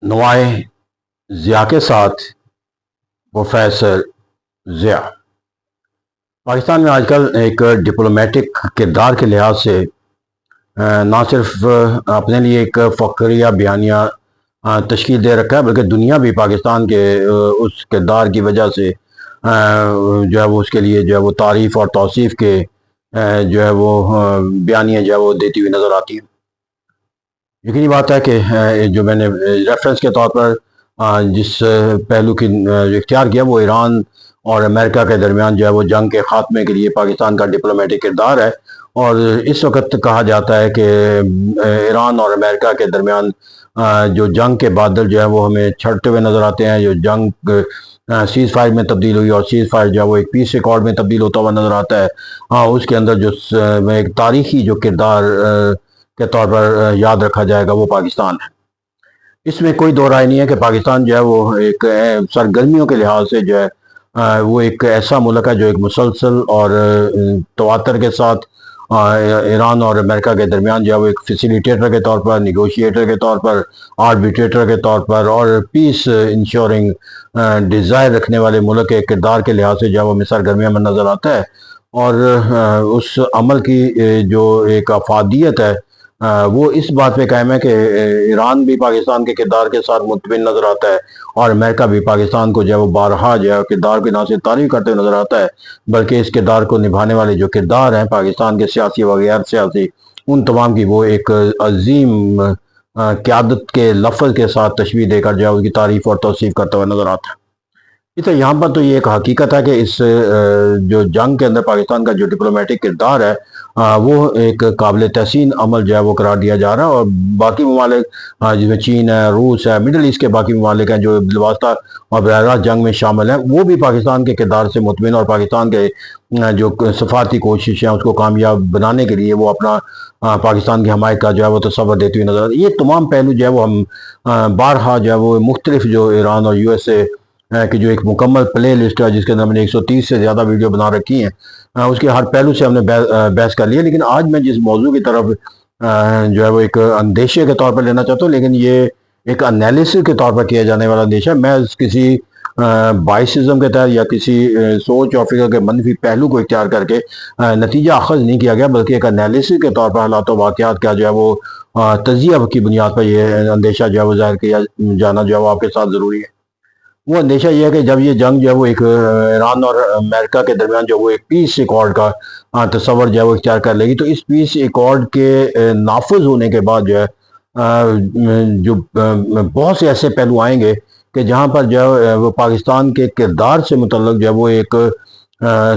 نوائے ضیاء کے ساتھ پروفیسر ضیاء پاکستان میں آج کل ایک ڈپلومیٹک کردار کے لحاظ سے نہ صرف اپنے لیے ایک فخریہ بیانیہ تشکیل دے رکھا ہے، بلکہ دنیا بھی پاکستان کے اس کردار کی وجہ سے جو ہے وہ اس کے لیے جو ہے وہ تعریف اور توصیف کے جو ہے وہ بیانیہ جو ہے وہ دیتی ہوئی نظر آتی ہے۔ یقینی بات ہے کہ جو میں نے ریفرنس کے طور پر جس پہلو کی اختیار کیا وہ ایران اور امریکہ کے درمیان جو ہے وہ جنگ کے خاتمے کے لیے پاکستان کا ڈپلومیٹک کردار ہے، اور اس وقت کہا جاتا ہے کہ ایران اور امریکہ کے درمیان جو جنگ کے بادل جو ہے وہ ہمیں چھڑتے ہوئے نظر آتے ہیں۔ جو جنگ سیز فائر میں تبدیل ہوئی اور سیز فائر جو ہے وہ ایک پیس ریکارڈ میں تبدیل ہوتا ہوا نظر آتا ہے، اس کے اندر جو ایک تاریخی جو کردار کے طور پر یاد رکھا جائے گا وہ پاکستان ہے۔ اس میں کوئی دو رائے نہیں ہے کہ پاکستان جو ہے وہ ایک سرگرمیوں کے لحاظ سے جو ہے وہ ایک ایسا ملک ہے جو ایک مسلسل اور تواتر کے ساتھ ایران اور امریکہ کے درمیان جو ہے وہ ایک فیسیلیٹیٹر کے طور پر، نیگوشیٹر کے طور پر، آربیٹریٹر کے طور پر اور پیس انشورنگ ڈیزائر رکھنے والے ملک کے کردار کے لحاظ سے جو ہے وہ سرگرمیوں میں نظر آتا ہے، اور اس عمل کی جو ایک افادیت ہے وہ اس بات پہ قائم ہے کہ ایران بھی پاکستان کے کردار کے ساتھ مطمئن نظر آتا ہے، اور امریکہ بھی پاکستان کو جو ہے وہ بارہا جو ہے کردار کی نہ صرف تعریف کرتے نظر آتا ہے، بلکہ اس کردار کو نبھانے والے جو کردار ہیں پاکستان کے سیاسی و غیر سیاسی، ان تمام کی وہ ایک عظیم قیادت کے لفظ کے ساتھ تشبیہ دے کر جو ہے اس کی تعریف اور توصیف کرتا ہوا نظر آتا ہے۔ تو یہاں پر تو یہ ایک حقیقت ہے کہ اس جو جنگ کے اندر پاکستان کا جو ڈپلومیٹک کردار ہے وہ ایک قابل تحسین عمل جو ہے وہ قرار دیا جا رہا ہے، اور باقی ممالک جس میں چین ہے، روس ہے، مڈل ایسٹ کے باقی ممالک ہیں جو بالواسطہ اور براہ راست جنگ میں شامل ہیں، وہ بھی پاکستان کے کردار سے مطمئن اور پاکستان کے جو سفارتی کوشش ہیں اس کو کامیاب بنانے کے لیے وہ اپنا پاکستان کی حمایت کا جو ہے وہ تصور دیتے ہوئے نظر آتے ہیں۔ یہ تمام پہلو جو ہے وہ ہم بارہا جو ہے وہ مختلف جو ایران اور یو ایس اے کہ جو ایک مکمل پلے لسٹ ہے جس کے اندر ہم نے 130 سے زیادہ ویڈیو بنا رکھی ہیں، اس کے ہر پہلو سے ہم نے بحث کر لیا، لیکن آج میں جس موضوع کی طرف جو ہے وہ ایک اندیشے کے طور پر لینا چاہتا ہوں، لیکن یہ ایک انالیسس کے طور پر کیا جانے والا اندیشہ ہے۔ میں کسی بائسزم کے تحت یا کسی سوچ اور فکر کے منفی پہلو کو اختیار کر کے نتیجہ اخذ نہیں کیا گیا، بلکہ ایک انالیسس کے طور پر حالات و واقعات کا جو ہے وہ تجزیہ کی بنیاد پر یہ اندیشہ جو ہے وہ ظاہر کیا جانا جو ہے وہ آپ کے ساتھ ضروری ہے۔ وہ اندیشہ یہ ہے کہ جب یہ جنگ جو ہے وہ ایک ایران اور امریکہ کے درمیان جو وہ ایک پیس ریکارڈ کا تصور جو ہے وہ اختیار کر لے گی، تو اس پیس ریکارڈ کے نافذ ہونے کے بعد جو ہے جو بہت سے ایسے پہلو آئیں گے کہ جہاں پر جو ہے وہ پاکستان کے کردار سے متعلق جو ہے وہ ایک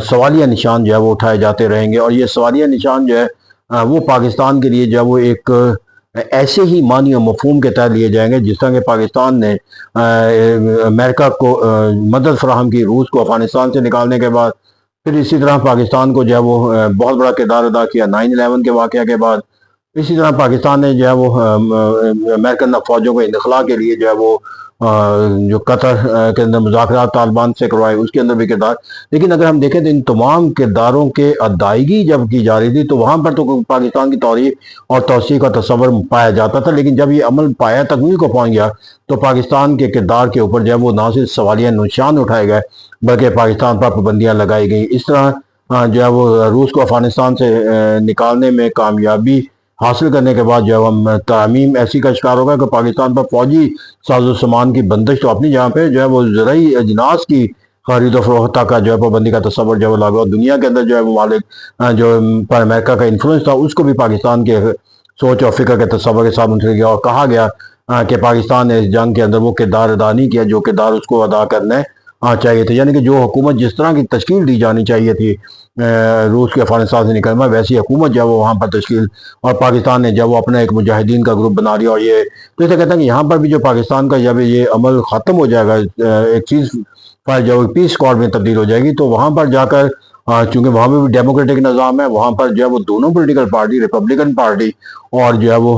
سوالیہ نشان جو ہے وہ اٹھائے جاتے رہیں گے، اور یہ سوالیہ نشان جو ہے وہ پاکستان کے لیے جو ہے وہ ایک ایسے ہی معنی و مفہوم کے تحت لیے جائیں گے جس طرح کہ پاکستان نے امریکہ کو مدد فراہم کی روس کو افغانستان سے نکالنے کے بعد، پھر اسی طرح پاکستان کو جو ہے وہ بہت بڑا کردار ادا کیا 9/11 کے واقعہ کے بعد، اسی طرح پاکستان نے جو ہے وہ امریکن فوجوں کو انخلا کے لیے جو ہے وہ جو قطر کے اندر مذاکرات طالبان سے کروائے اس کے اندر بھی کردار۔ لیکن اگر ہم دیکھیں تو ان تمام کرداروں کے ادائیگی جب کی جا رہی تھی تو وہاں پر تو پاکستان کی تعریف اور توثیق کا تصور پایا جاتا تھا، لیکن جب یہ عمل پایا تکمیل کو پہنچ گیا تو پاکستان کے کردار کے اوپر جو ہے وہ نہ صرف سوالیہ نشان اٹھائے گئے بلکہ پاکستان پر پابندیاں لگائی گئیں۔ اس طرح جو ہے وہ روس کو افغانستان سے نکالنے میں کامیابی حاصل کرنے کے بعد جو ہے ہم تعمیم ایسی کا شکار ہوگا کہ پاکستان پر فوجی ساز و سامان کی بندش تو اپنی جگہ پہ جو ہے وہ زرعی اجناس کی خرید و فروخت کا جو ہے پابندی کا تصور جو ہے وہ لاگو، اور دنیا کے اندر جو ہے ممالک جو پر امریکہ کا انفلوئنس تھا اس کو بھی پاکستان کے سوچ اور فکر کے تصور کے ساتھ منسلک کیا، اور کہا گیا کہ پاکستان نے اس جنگ کے اندر وہ کردار ادا نہیں کیا جو کردار اس کو ادا کرنے چاہیے تھے، یعنی کہ جو حکومت جس طرح کی تشکیل دی جانی چاہیے تھی روس کے افغانستان سے نکلنا، ویسی حکومت جو ہے وہ وہاں پر تشکیل، اور پاکستان نے جب وہ اپنا ایک مجاہدین کا گروپ بنا لیا، اور یہ تو اسے کہتے ہیں کہ یہاں پر بھی جو پاکستان کا جب یہ عمل ختم ہو جائے گا، ایک چیز پر جو پیس کارڈ میں تبدیل ہو جائے گی، تو وہاں پر جا کر چونکہ وہاں پہ بھی ڈیموکریٹک نظام ہے، وہاں پر جو ہے وہ دونوں پولیٹیکل پارٹی، ریپبلکن پارٹی اور جو ہے وہ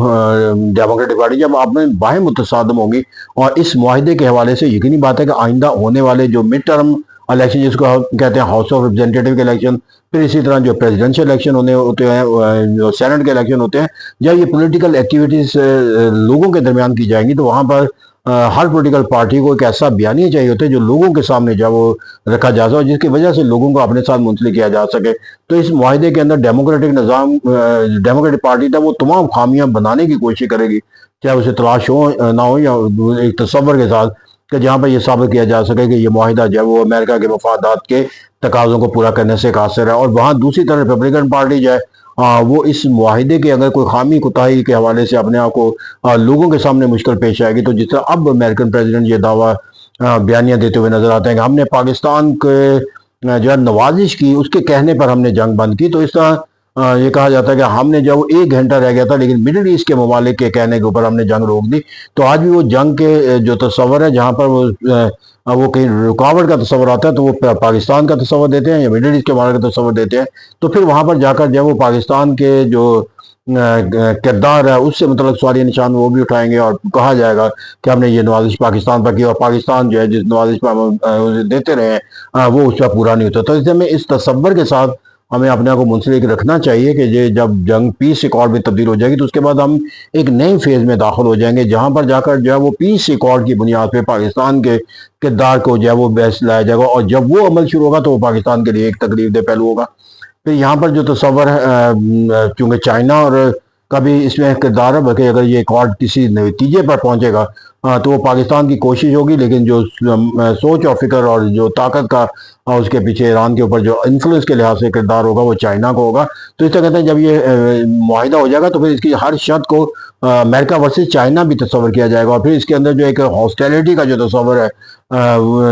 ڈیموکریٹک پارٹی جب آپ میں باہم متصادم ہوں گی، اور اس معاہدے کے حوالے سے یقینی بات ہے کہ آئندہ ہونے والے جو مڈ ٹرم الیکشن جس کو کہتے ہیں ہاؤس آف ریپرزینٹیٹیو کے الیکشن، پھر اسی طرح جو پریزیڈنشل الیکشن ہوتے ہیں، جو سینٹ کے الیکشن ہوتے ہیں، جب یہ پولیٹیکل ایکٹیویٹیز لوگوں کے درمیان کی جائیں گی تو وہاں پر ہر پولیٹیکل پارٹی کو ایک ایسا بیانیہ چاہیے ہوتا ہے جو لوگوں کے سامنے جو وہ رکھا جا سکے اور جس کی وجہ سے لوگوں کو اپنے ساتھ منسلک کیا جا سکے. تو اس معاہدے کے اندر ڈیموکریٹک نظام ڈیموکریٹک پارٹی تھا وہ تمام خامیاں بنانے کی کوشش کرے گی, چاہے اسے تلاش ہو نہ ہو, یا ایک تصور کے ساتھ کہ جہاں پر یہ ثابت کیا جا سکے کہ یہ معاہدہ جو ہے وہ امریکہ کے مفادات کے تقاضوں کو پورا کرنے سے قاصر ہے. اور وہاں دوسری طرف ریپبلکن پارٹی جو ہے وہ اس معاہدے کے اگر کوئی خامی کوتاہی کے حوالے سے اپنے آپ کو لوگوں کے سامنے مشکل پیش آئے گی, تو جس طرح اب امریکن پریزیڈنٹ یہ دعویٰ بیانیہ دیتے ہوئے نظر آتے ہیں کہ ہم نے پاکستان کے جو ہے نوازش کی, اس کے کہنے پر ہم نے جنگ بند کی. تو اس طرح یہ کہا جاتا ہے کہ ہم نے جب 1 گھنٹہ رہ گیا تھا لیکن مڈل ایسٹ کے ممالک کے کہنے کے اوپر ہم نے جنگ روک دی. تو آج بھی وہ جنگ کے جو تصور ہے جہاں پر وہ کہیں رکاوٹ کا تصور آتا ہے تو وہ پاکستان کا تصور دیتے ہیں یا مڈل ایسٹ کے ممالک کا تصور دیتے ہیں. تو پھر وہاں پر جا کر جو وہ پاکستان کے جو کردار ہے اس سے متعلق سوالیہ نشان وہ بھی اٹھائیں گے اور کہا جائے گا کہ ہم نے یہ نوازش پاکستان پر کی اور پاکستان جو ہے جس نوازش پر ہم دیتے رہے ہیں وہ اس پر پورا نہیں ہوتا. تو اس میں اس تصور کے ساتھ ہمیں اپنے آپ کو منسلک رکھنا چاہیے کہ یہ جب جنگ پیس ایکارڈ میں تبدیل ہو جائے گی تو اس کے بعد ہم ایک نئی فیز میں داخل ہو جائیں گے جہاں پر جا کر جو ہے وہ پیس ایکارڈ کی بنیاد پہ پاکستان کے کردار کو جو ہے وہ بحث لایا جائے گا, اور جب وہ عمل شروع ہوگا تو وہ پاکستان کے لیے ایک تکلیف دہ پہلو ہوگا. پھر یہاں پر جو تصور ہے چونکہ چائنا اور کا بھی اس میں کردار ہے, بلکہ اگر یہ ایکارڈ کسی نتیجے پر پہنچے گا تو وہ پاکستان کی کوشش ہوگی, لیکن جو سوچ اور فکر اور جو طاقت کا اس کے پیچھے ایران کے اوپر جو انفلوئنس کے لحاظ سے کردار ہوگا وہ چائنا کو ہوگا. تو اس طرح کہتے ہیں جب یہ معاہدہ ہو جائے گا تو پھر اس کی ہر شرط کو امریکہ ورسز چائنا بھی تصور کیا جائے گا, اور پھر اس کے اندر جو ایک ہاسٹیلٹی کا جو تصور ہے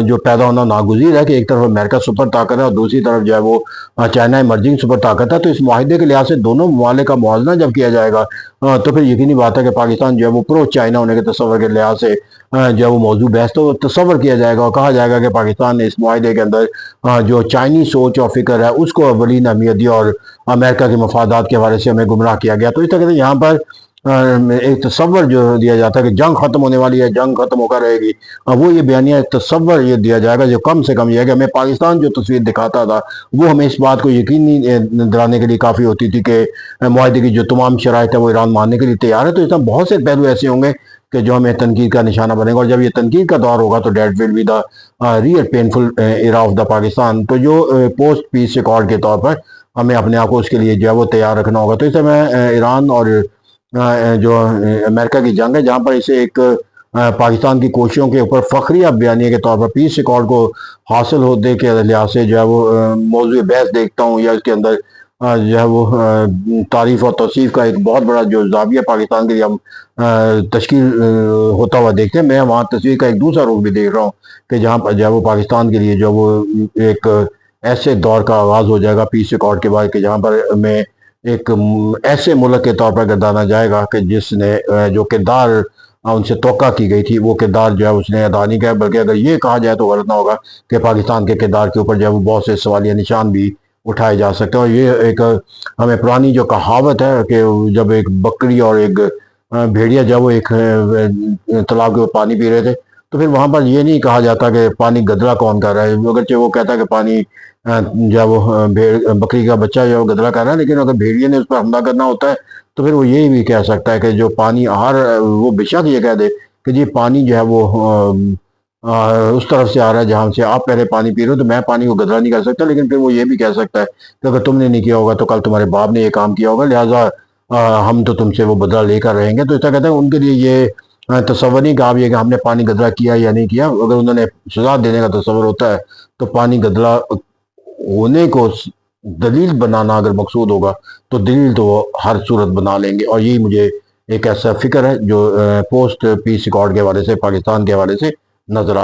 جو پیدا ہونا ناگزیر ہے کہ ایک طرف امریکہ سپر طاقت ہے اور دوسری طرف جو ہے وہ چائنا ایمرجنگ سپر طاقت ہے. تو اس معاہدے کے لحاظ سے دونوں ممالک کا موازنہ جب کیا جائے گا تو پھر یقینی بات ہے کہ پاکستان جو ہے وہ پرو چائنا ہونے کے تصور کے لحاظ سے جو ہے وہ موضوع بحث تو تصور کیا جائے گا اور کہا جائے گا کہ پاکستان نے اس معاہدے کے اندر جو چائنی سوچ اور فکر ہے اس کو اولین اہمیت دی اور امریکہ کے مفادات کے حوالے سے ہمیں گمراہ کیا گیا. تو اس طرح سے یہاں پر ایک تصور جو دیا جاتا ہے کہ جنگ ختم ہونے والی ہے, جنگ ختم ہو کر رہے گی, وہ یہ بیانیہ تصور یہ دیا جائے گا جو کم سے کم یہ ہے کہ ہمیں پاکستان جو تصویر دکھاتا تھا وہ ہمیں اس بات کو یقینی دلانے کے لیے کافی ہوتی تھی کہ معاہدے کی جو تمام شرائط ہے وہ ایران ماننے کے لیے تیار ہے. تو اس طرح بہت سے پہلو ایسے ہوں گے کہ جو ہمیں تنقید کا نشانہ بنے گا, اور جب یہ تنقید کا دور ہوگا تو that will be the real painful era of the Pakistan. تو جو پوسٹ پیس ریکارڈ کے طور پر ہمیں اپنے آپ کو اس کے لیے جو ہے وہ تیار رکھنا ہوگا. تو اس سے میں ایران اور جو امریکہ کی جنگ ہے جہاں پر اسے ایک پاکستان کی کوششوں کے اوپر فخریہ بیانیہ کے طور پر پیس ریکارڈ کو حاصل ہونے کے لحاظ سے جو ہے وہ موضوع بحث دیکھتا ہوں, یا اس کے اندر جو ہے وہ تعریف اور توصیف کا ایک بہت بڑا جو زاویہ پاکستان کے لیے ہم تشکیل ہوتا ہوا دیکھتے ہیں. میں وہاں تصویر کا ایک دوسرا رخ بھی دیکھ رہا ہوں کہ جہاں پر جو ہے وہ پاکستان کے لیے جو وہ ایک ایسے دور کا آغاز ہو جائے گا پیس ریکارڈ کے بعد کہ جہاں پر میں ایک ایسے ملک کے طور پر گردانا جائے گا کہ جس نے جو کردار ان سے توقع کی گئی تھی وہ کردار جو ہے اس نے ادا نہیں کیا, بلکہ اگر یہ کہا جائے تو غلط نہ ہوگا کہ پاکستان کے کردار کے اوپر جو ہے وہ بہت سے سوالیہ نشان بھی اٹھائے جا سکتے ہیں. اور یہ ایک ہمیں پرانی جو کہاوت ہے کہ جب ایک بکری اور ایک بھیڑیا جب وہ ایک تالاب کے پانی پی رہے تھے تو پھر وہاں پر یہ نہیں کہا جاتا کہ پانی گدلا کون کر رہا ہے, اگرچہ وہ کہتا ہے کہ پانی جو وہ بکری کا بچہ جو گدلا کر رہا ہے, لیکن اگر بھیڑیے نے اس پر حملہ کرنا ہوتا ہے تو پھر وہ یہی بھی کہہ سکتا ہے کہ جو پانی وہ بے شک یہ کہہ دے کہ جی پانی جو ہے وہ اس طرف سے آ رہا ہے جہاں سے آپ پہلے پانی پی رہے ہو تو میں پانی کو گدلا نہیں کر سکتا, لیکن پھر وہ یہ بھی کہہ سکتا ہے کہ اگر تم نے نہیں کیا ہوگا تو کل تمہارے باپ نے یہ کام کیا ہوگا, لہٰذا ہم تو تم سے وہ بدلہ لے کر رہیں گے. تو اس طرح کہتے ہیں ان کے لیے یہ تصور نہیں کہا بھی ہے کہ ہم نے پانی گدلا کیا یا نہیں کیا. اگر انہوں نے سزا دینے کا تصور ہوتا ہے تو پانی گدلا ہونے کو دلیل بنانا اگر مقصود ہوگا تو دلیل تو وہ ہر صورت بنا لیں گے. اور یہی مجھے ایک ایسا فکر ہے جو پوسٹ پیس ریکارڈ کے حوالے سے پاکستان کے حوالے سے نظر آ